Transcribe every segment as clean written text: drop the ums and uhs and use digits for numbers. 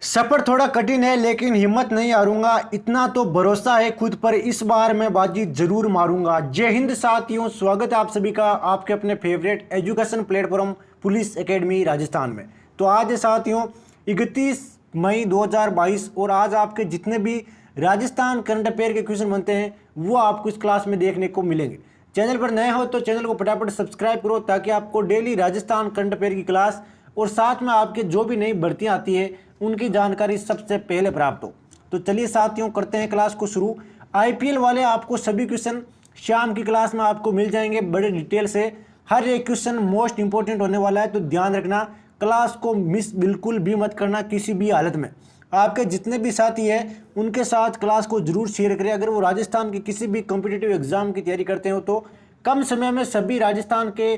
सफर थोड़ा कठिन है लेकिन हिम्मत नहीं हारूंगा, इतना तो भरोसा है खुद पर, इस बार मैं बाजी जरूर मारूंगा। जय हिंद साथियों, स्वागत है आप सभी का आपके अपने favourite education platform police academy Rajasthan में। तो आज है साथियों 31 मई 2022 और आज आपके जितने भी राजस्थान करंट अफेयर के क्वेश्चन बनते हैं वो आपको इस क्लास में देखने को मिलेंगे। चैनल पर नए हो तो चैनल को फटाफट सब्सक्राइब करो ताकि आपको डेली राजस्थान करंट अफेयर की क्लास और साथ में आपके जो भी नई भर्तियां आती है उनकी जानकारी सबसे पहले प्राप्त हो। तो चलिए साथियों करते हैं क्लास को शुरू। आईपीएल वाले आपको सभी क्वेश्चन शाम की क्लास में आपको मिल जाएंगे बड़े डिटेल से। हर एक क्वेश्चन मोस्ट इंपॉर्टेंट होने वाला है, तो ध्यान रखना, क्लास को मिस बिल्कुल भी मत करना किसी भी हालत में। आपके जितने भी साथी हैं उनके साथ क्लास को जरूर शेयर करें। अगर वो राजस्थान के किसी भी कॉम्पिटिटिव एग्जाम की तैयारी करते हो तो कम समय में सभी राजस्थान के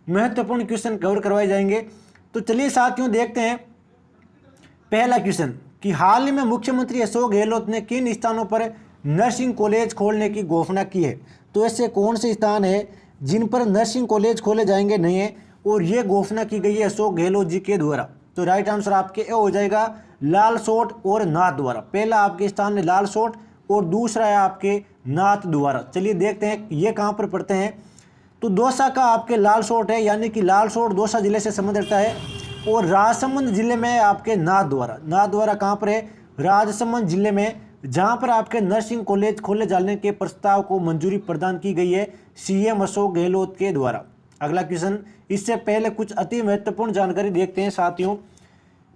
महत्वपूर्ण क्वेश्चन कवर करवाए जाएंगे। तो चलिए साथियों देखते हैं पहला क्वेश्चन कि हाल ही में मुख्यमंत्री अशोक गहलोत ने किन स्थानों पर नर्सिंग कॉलेज खोलने की घोषणा की है। तो ऐसे कौन से स्थान है जिन पर नर्सिंग कॉलेज खोले जाएंगे नहीं है और ये घोषणा की गई है अशोक गहलोत जी के द्वारा। तो राइट आंसर आपके ए हो जाएगा लालसोट और नाथ द्वारा। पहला आपके स्थान है लालसोट और दूसरा है आपके नाथ द्वारा। चलिए देखते हैं ये कहाँ पर पढ़ते हैं। तो दौसा का आपके लालसोट है, यानी कि लालसोट दौसा जिले से संबंध रखता है। और राजसमंद जिले में आपके नाथ द्वारा कहाँ पर है, राजसमंद जिले में, जहाँ पर आपके नर्सिंग कॉलेज खोले जाने के प्रस्ताव को मंजूरी प्रदान की गई है सीएम अशोक गहलोत के द्वारा। अगला क्वेश्चन, इससे पहले कुछ अति महत्वपूर्ण जानकारी देखते हैं साथियों।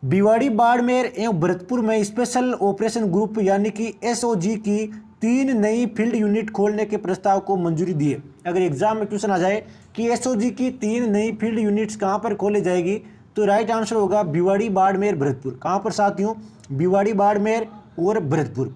भिवाड़ी, बाड़मेर एवं भरतपुर में स्पेशल ऑपरेशन ग्रुप यानी कि एसओजी की 3 नई फील्ड यूनिट खोलने के प्रस्ताव को मंजूरी दी है। अगर एग्जाम में क्वेश्चन आ जाए कि एसओजी की 3 नई फील्ड यूनिट्स कहाँ पर खोले जाएगी तो राइट आंसर होगा भिवाड़ी, बाड़मेर, भरतपुर। कहाँ पर साथियों, भिवाड़ी, बाड़मेर और भरतपुर।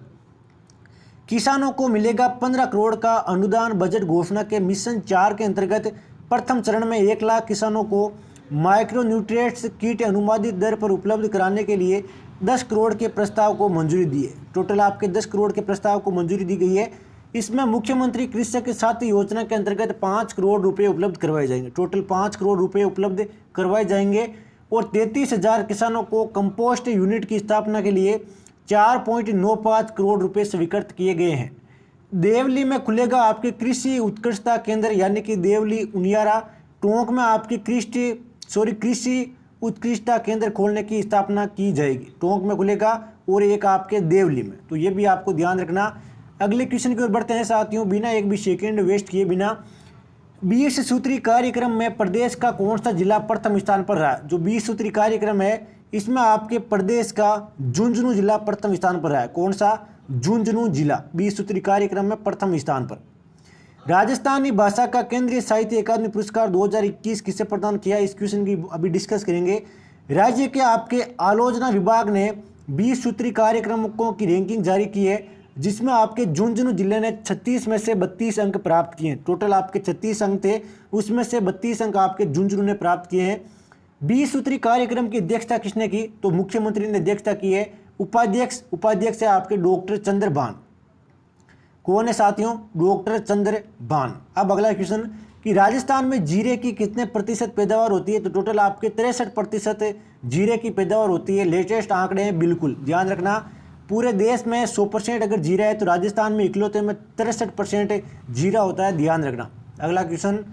किसानों को मिलेगा 15 करोड़ का अनुदान। बजट घोषणा के मिशन 4 के अंतर्गत प्रथम चरण में 1 लाख किसानों को माइक्रो न्यूट्रिएंट्स किट अनुमानित दर पर उपलब्ध कराने के लिए 10 करोड़ के प्रस्ताव को मंजूरी दी है। टोटल आपके 10 करोड़ के प्रस्ताव को मंजूरी दी गई है। इसमें मुख्यमंत्री कृषक साथी योजना के अंतर्गत 5 करोड़ रुपए उपलब्ध करवाए जाएंगे। टोटल 5 करोड़ रुपए उपलब्ध करवाए जाएंगे और 33,000 किसानों को कंपोस्ट यूनिट की स्थापना के लिए 4.95 करोड़ रुपए स्वीकृत किए गए हैं। देवली में खुलेगा आपके कृषि उत्कृष्टता केंद्र, यानी कि देवली उनियारा। टोंक में आपकी कृषि उत्कृष्टता केंद्र खोलने की स्थापना की जाएगी। टोंक में खुलेगा और एक आपके देवली में, तो ये भी आपको ध्यान रखना। अगले क्वेश्चन की ओर बढ़ते हैं साथियों, बिना एक भी सेकेंड वेस्ट किए बिना। 20 सूत्री कार्यक्रम में प्रदेश का कौन सा जिला प्रथम स्थान पर रहा। जो 20 सूत्री कार्यक्रम है इसमें आपके प्रदेश का झुंझुनू जिला प्रथम स्थान पर रहा है। कौन सा, झुंझुनू जिला 20 सूत्री कार्यक्रम में प्रथम स्थान पर। राजस्थानी भाषा का केंद्रीय साहित्य अकादमी पुरस्कार 2021 किसे प्रदान किया, इस क्वेश्चन की अभी डिस्कस करेंगे। राज्य के आपके आलोचना विभाग ने 20 सूत्री कार्यक्रमों की रैंकिंग जारी की है, जिसमें आपके झुंझुनू जिले ने 36 में से 32 अंक प्राप्त किए हैं। टोटल आपके 36 अंक थे, उसमें से 32 अंक आपके झुंझुनू ने प्राप्त किए हैं। 20 सूत्री कार्यक्रम की अध्यक्षता किसने की, तो मुख्यमंत्री ने अध्यक्षता की है। उपाध्यक्ष है आपके डॉक्टर चंद्रभान। कौन है साथियों, डॉक्टर चंद्रभान। अब अगला क्वेश्चन कि राजस्थान में जीरे की कितने प्रतिशत पैदावार होती है, तो टोटल आपके 63% जीरे की पैदावार होती है। लेटेस्ट आंकड़े हैं, बिल्कुल ध्यान रखना। पूरे देश में 100% अगर जीरा है तो राजस्थान में इकलौते में 63% जीरा होता है, ध्यान रखना। अगला क्वेश्चन,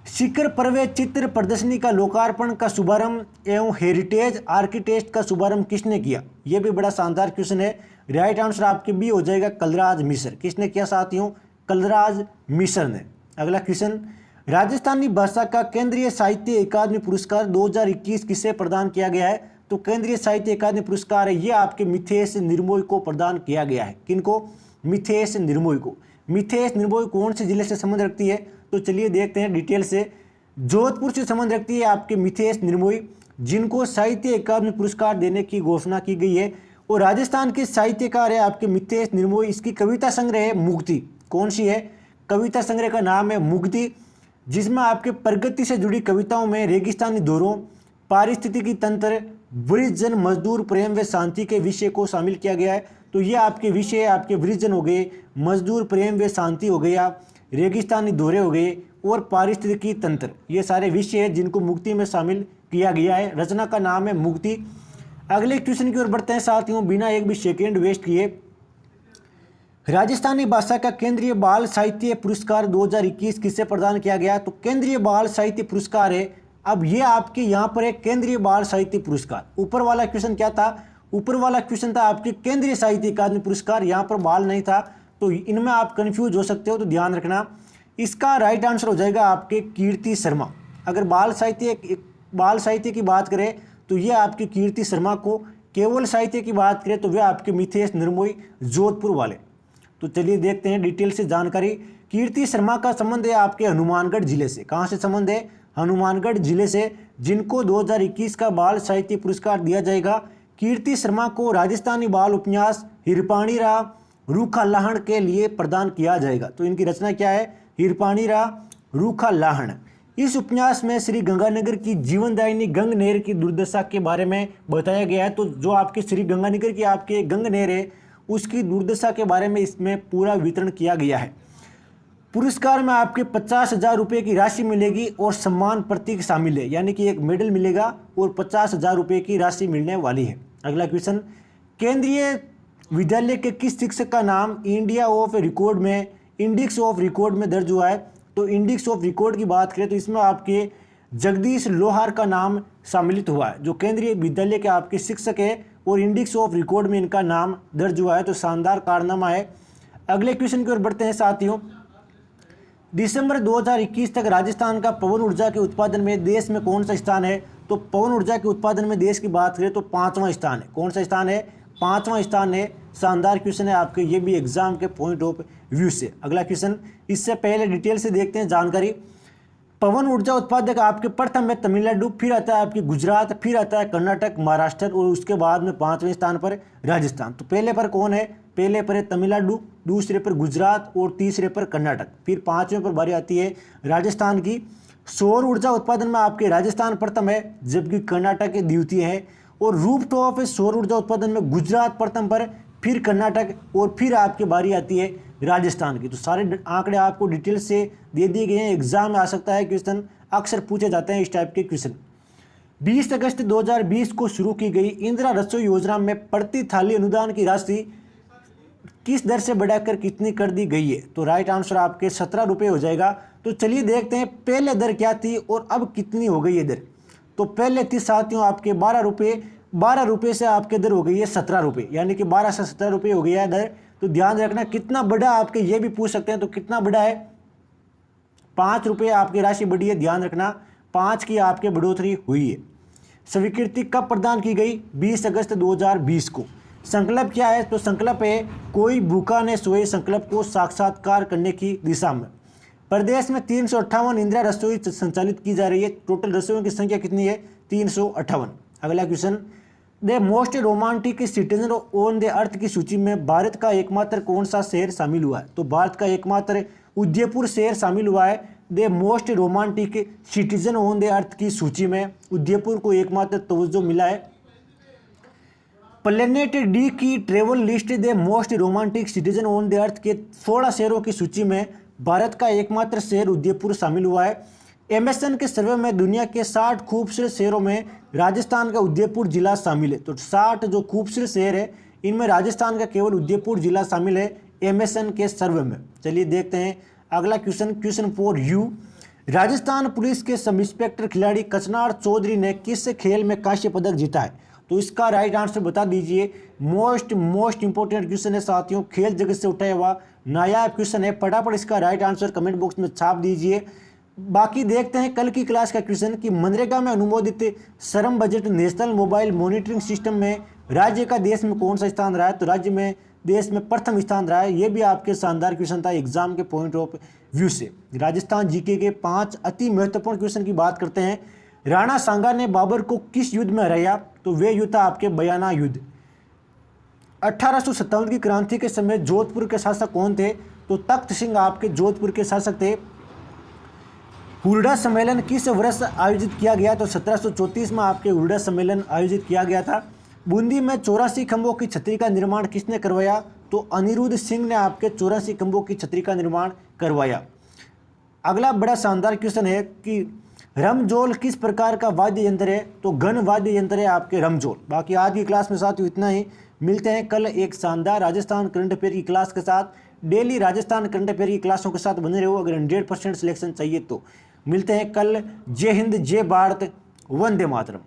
शिखर पर्वे चित्र प्रदर्शनी का लोकार्पण का शुभारंभ एवं हेरिटेज आर्किटेक्ट का शुभारंभ किसने किया। यह भी बड़ा शानदार क्वेश्चन है। राइट आंसर आपके बी हो जाएगा कलराज मिश्र। किसने किया साथियों, कलराज मिश्र ने। अगला क्वेश्चन, राजस्थानी भाषा का केंद्रीय साहित्य अकादमी पुरस्कार 2021 किसे प्रदान किया गया है, तो केंद्रीय साहित्य अकादमी पुरस्कार है ये आपके मिथेश निर्मोही को प्रदान किया गया है। किनको, मिथेश निर्मोही को। मिथेश निर्मोही कौन से जिले से संबंध रखती है, तो चलिए देखते हैं डिटेल से। जोधपुर से संबंध रखती है आपके मिथेश निर्मोही, जिनको साहित्य अकादमी पुरस्कार देने की घोषणा की गई है। और राजस्थान के साहित्यकार है आपके मिथेश निर्मोही। इसकी कविता संग्रह है मुक्ति। कौन सी है, कविता संग्रह का नाम है मुक्ति, जिसमें आपके प्रगति से जुड़ी कविताओं में रेगिस्तानी दौरों, पारिस्थितिकी तंत्र, वृद्धजन, मजदूर, प्रेम व शांति के विषय को शामिल किया गया है। तो ये आपके विषय आपके वृद्धजन हो गए, मजदूर, प्रेम व शांति हो गया, रेगिस्तानी दौरे हो गए और पारिस्थितिकी तंत्र, ये सारे विषय हैं जिनको मुक्ति में शामिल किया गया है। रचना का नाम है मुक्ति। अगले क्वेश्चन की ओर बढ़ते हैं साथियों बिना एक भी सेकेंड वेस्ट किए। राजस्थानी भाषा का केंद्रीय बाल साहित्य पुरस्कार 2021 किसे प्रदान किया गया? तो केंद्रीय बाल साहित्य पुरस्कार है। अब ये आपके यहाँ पर एक केंद्रीय बाल साहित्य पुरस्कार, ऊपर वाला क्वेश्चन क्या था? ऊपर वाला क्वेश्चन था आपके केंद्रीय साहित्य अकादमी पुरस्कार, यहाँ पर बाल नहीं था, तो इनमें आप कंफ्यूज हो सकते हो, तो ध्यान रखना। इसका राइट आंसर हो जाएगा आपके कीर्ति शर्मा। अगर बाल साहित्य की बात करें तो ये आपके कीर्ति शर्मा को, केवल साहित्य की बात करें तो वे आपके मिथेश निर्मोही जोधपुर वाले। तो चलिए देखते हैं डिटेल से जानकारी। कीर्ति शर्मा का संबंध है आपके हनुमानगढ़ जिले से। कहाँ से संबंध है? हनुमानगढ़ जिले से, जिनको 2021 का बाल साहित्य पुरस्कार दिया जाएगा। कीर्ति शर्मा को राजस्थानी बाल उपन्यास हिरपाणीरा रूखा लाहण के लिए प्रदान किया जाएगा। तो इनकी रचना क्या है? हिरपाणीरा रूखा लाहण। इस उपन्यास में श्री गंगानगर की जीवनदायिनी गंग नहर की दुर्दशा के बारे में बताया गया है। तो जो आपके श्री गंगानगर की आपके गंग नहर है उसकी दुर्दशा के बारे में इसमें पूरा वितरण किया गया है। पुरस्कार में आपके 50,000 रुपये की राशि मिलेगी और सम्मान प्रतीक शामिल है, यानी कि एक मेडल मिलेगा और 50,000 रुपये की राशि मिलने वाली है। अगला क्वेश्चन, केंद्रीय विद्यालय के किस शिक्षक का नाम इंडिक्स ऑफ रिकॉर्ड में दर्ज हुआ है? तो इंडिक्स ऑफ रिकॉर्ड की बात करें तो इसमें आपके जगदीश लोहार का नाम सम्मिलित हुआ है, जो केंद्रीय विद्यालय के आपके शिक्षक है और इंडिक्स ऑफ रिकॉर्ड में इनका नाम दर्ज हुआ है। तो शानदार कारनामा है। अगले क्वेश्चन की ओर बढ़ते हैं साथियों। दिसंबर 2021 तक राजस्थान का पवन ऊर्जा के उत्पादन में देश में कौन सा स्थान है? तो पवन ऊर्जा के उत्पादन में देश की बात करें तो 5वां स्थान है। कौन सा स्थान है? 5वां स्थान है। शानदार क्वेश्चन है आपके, ये भी एग्जाम के पॉइंट ऑफ व्यू से। अगला क्वेश्चन, इससे पहले डिटेल से देखते हैं जानकारी। पवन ऊर्जा उत्पादक आपके प्रथम में तमिलनाडु, फिर आता है आपके गुजरात, फिर आता है कर्नाटक, महाराष्ट्र और उसके बाद में 5वें स्थान पर राजस्थान। तो पहले पर कौन है? पहले पर है तमिलनाडु, दूसरे पर गुजरात और तीसरे पर कर्नाटक, फिर 5वें पर बारी आती है राजस्थान की। सौर ऊर्जा उत्पादन में आपके राजस्थान प्रथम है, जबकि कर्नाटक द्वितीय है। और रूफटॉप सौर ऊर्जा उत्पादन में गुजरात प्रथम पर, फिर कर्नाटक और फिर आपकी बारी आती है राजस्थान की। तो सारे आंकड़े आपको डिटेल से दे दिए गए हैं, एग्जाम में आ सकता है क्वेश्चन, अक्सर पूछे जाते हैं इस टाइप के क्वेश्चन। 20 अगस्त 2020 को शुरू की गई इंदिरा रसोई योजना में प्रति थाली अनुदान की राशि किस दर से बढ़ाकर कितनी कर दी गई है? तो राइट आंसर आपके 17 रुपये हो जाएगा। तो चलिए देखते हैं पहले दर क्या थी और अब कितनी हो गई है दर। तो पहले थी साथियों आपके 12 रुपये, 12 रुपये से आपके दर हो गई है 17 रुपये, यानी कि 12 से 17 रुपये हो गया है दर। तो ध्यान रखना कितना बढ़ा, आपके ये भी पूछ सकते हैं, तो कितना बढ़ा है? 5 रुपये आपकी राशि बढ़ी है। ध्यान रखना 5 की आपके बढ़ोतरी हुई है। स्वीकृति कब प्रदान की गई? 20 अगस्त 2020 को। संकल्प क्या है? तो संकल्प है कोई भूखा न सोए संकल्प को साक्षात्कार करने की दिशा में। प्रदेश में 358 इंदिरा रसोई संचालित की जा रही है। टोटल रसोइयों की संख्या कितनी है? 358। अगला question, the most romantic citizen on the earth की सूची में भारत का एकमात्र कौन सा शहर शामिल हुआ है? तो भारत का एकमात्र उदयपुर शहर शामिल हुआ है the most romantic citizen on the earth की सूची में। उदयपुर को एकमात्र तवज्जो मिला है। प्लेनेट डी की travel list the most romantic citizen on the earth के 16 शहरों की सूची में भारत का एकमात्र शहर उदयपुर शामिल हुआ है। एमएसएन के सर्वे में दुनिया के 60 खूबसूरत शहरों में राजस्थान का उदयपुर जिला शामिल है। तो 60 जो खूबसूरत शहर है इनमें राजस्थान का केवल उदयपुर जिला शामिल है एमएसएन के सर्वे में। चलिए देखते हैं अगला question for you. Rajasthan police के सब इंस्पेक्टर खिलाड़ी कचनार चौधरी ने किस खेल में कांस्य पदक जीता है? तो इसका राइट आंसर बता दीजिए। मोस्ट इंपोर्टेंट क्वेश्चन है साथियों, खेल जगत से उठाया हुआ नायाब क्वेश्चन है। फटाफट इसका राइट आंसर कमेंट बॉक्स में छाप दीजिए। बाकी देखते हैं कल की क्लास का क्वेश्चन कि मनरेगा में अनुमोदित श्रम budget national mobile monitoring system में राज्य का देश में कौन सा स्थान रहा है? तो राज्य में देश में प्रथम स्थान रहा है। ये भी आपके शानदार क्वेश्चन था एग्जाम के पॉइंट ऑफ व्यू से। राजस्थान जीके के 5 अति महत्वपूर्ण क्वेश्चन की बात करते हैं। राणा सांगा ने बाबर को किस युद्ध में हराया? तो वे युद्ध था आपके बयाना युद्ध। 1857 की क्रांति के समय जोधपुर के शासक कौन थे? तो तख्त सिंह आपके जोधपुर के शासक थे। हुरडा सम्मेलन किस वर्ष आयोजित किया गया? तो 1734 में आपके हुरडा सम्मेलन आयोजित किया गया था। बूंदी में 84 खंभों की छतरी का निर्माण किसने करवाया? तो अनिरुद्ध सिंह ने आपके 84 खंभों की छतरी का निर्माण करवाया। अगला बड़ा शानदार क्वेश्चन है कि रमजोल किस प्रकार का वाद्य यंत्र है? तो घन वाद्य यंत्र है आपके रमजोल। बाकी आज की क्लास में साथियों इतना ही। मिलते हैं कल एक शानदार राजस्थान करंट अफेयर की क्लास के साथ। डेली राजस्थान करंट अफेयर की क्लासों के साथ बने रहो अगर 100% सिलेक्शन चाहिए तो। मिलते हैं कल। जय हिंद, जय भारत, वंदे मातरम।